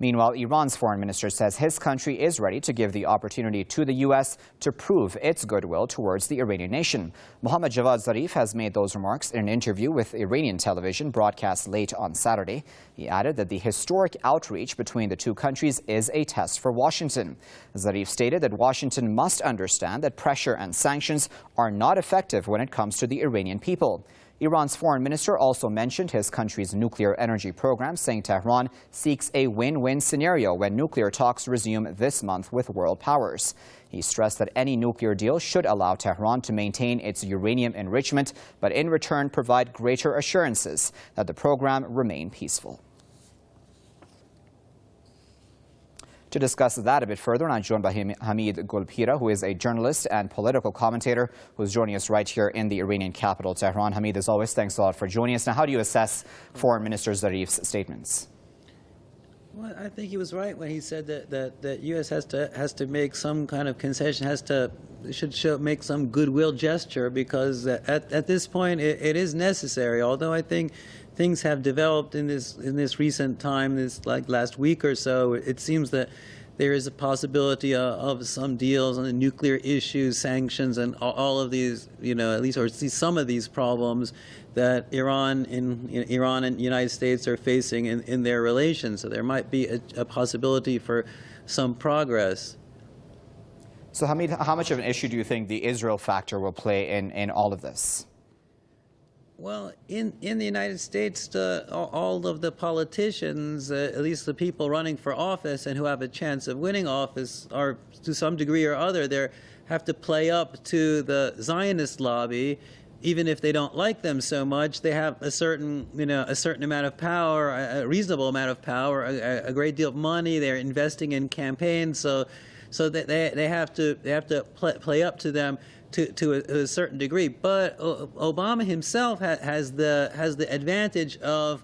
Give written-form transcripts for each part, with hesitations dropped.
Meanwhile, Iran's foreign minister says his country is ready to give the opportunity to the U.S. to prove its goodwill towards the Iranian nation. Mohammad Javad Zarif has made those remarks in an interview with Iranian television broadcast late on Saturday. He added that the historic outreach between the two countries is a test for Washington. Zarif stated that Washington must understand that pressure and sanctions are not effective when it comes to the Iranian people. Iran's foreign minister also mentioned his country's nuclear energy program, saying Tehran seeks a win-win scenario when nuclear talks resume this month with world powers. He stressed that any nuclear deal should allow Tehran to maintain its uranium enrichment, but in return provide greater assurances that the program remain peaceful. To discuss that a bit further, I'm joined by Hamid Gulpira, who is a journalist and political commentator who's joining us right here in the Iranian capital, Tehran. Hamid, as always, thanks a lot for joining us. Now, how do you assess Foreign Minister Zarif's statements? Well, I think he was right when he said that U.S. has to make some kind of concession, make some goodwill gesture, because at this point it is necessary. Although I think things have developed in this recent time, this like last week or so, it seems that there is a possibility of some deals on the nuclear issues, sanctions, and all of these, at least, or see some of these problems that Iran and the United States are facing in their relations. So there might be a possibility for some progress. So, Hamid, how much of an issue do you think the Israel factor will play in all of this? Well, in the United States, all of the politicians, at least the people running for office and who have a chance of winning office, are to some degree or other, they have to play up to the Zionist lobby. Even if they don't like them so much, they have a certain amount of power, a reasonable amount of power, a great deal of money. They're investing in campaigns, so that they have to play up to them to a certain degree. But Obama himself has the advantage of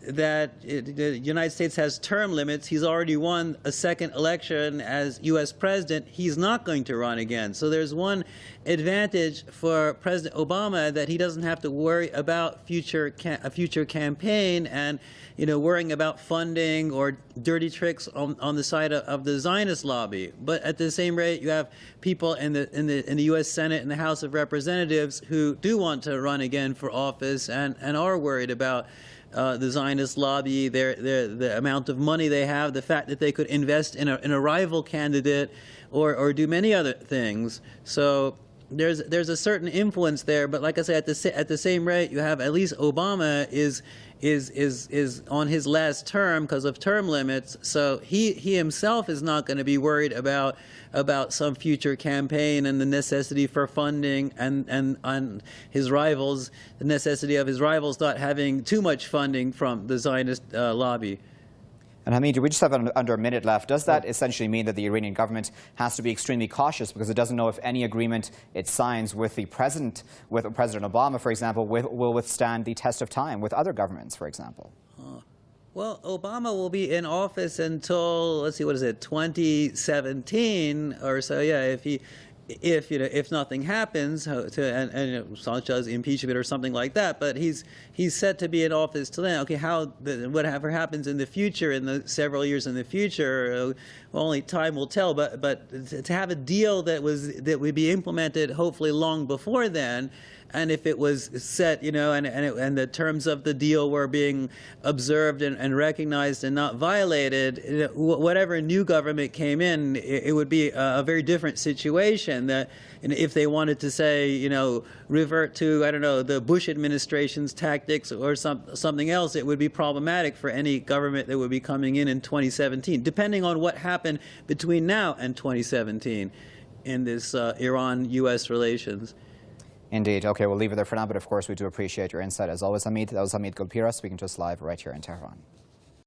that the United States has term limits. He's already won a second election as U.S. president. He's not going to run again. So there's one advantage for President Obama, that he doesn't have to worry about a future campaign and worrying about funding or dirty tricks on the side of the Zionist lobby. But at the same rate, you have people in the U.S. Senate and the House of Representatives who do want to run again for office and are worried about the Zionist lobby, the amount of money they have, the fact that they could invest in a rival candidate or do many other things. So there's a certain influence there. But like I say, at the same rate, you have at least Obama is on his last term because of term limits. So he himself is not going to be worried about some future campaign and the necessity for funding and his rivals, the necessity of his rivals not having too much funding from the Zionist lobby. And Hamid, we just have under a minute left. Does that essentially mean that the Iranian government has to be extremely cautious because it doesn't know if any agreement it signs with President Obama, for example, will withstand the test of time with other governments, for example? Well, Obama will be in office until, let's see, 2017 or so. Yeah, if nothing happens such as impeachment or something like that, but he's set to be in office till then. Okay, whatever happens in the future, in the several years in the future, only time will tell. But to have a deal that would be implemented hopefully long before then. And if it was set, and the terms of the deal were being observed and recognized and not violated, whatever new government came in, it would be a very different situation. That if they wanted to say, revert to, I don't know, the Bush administration's tactics or something else, it would be problematic for any government that would be coming in 2017, depending on what happened between now and 2017 in this Iran-U.S. relations. Indeed. Okay, we'll leave it there for now, but of course we do appreciate your insight as always, Hamid. That was Hamid Gulpira speaking to us live right here in Tehran.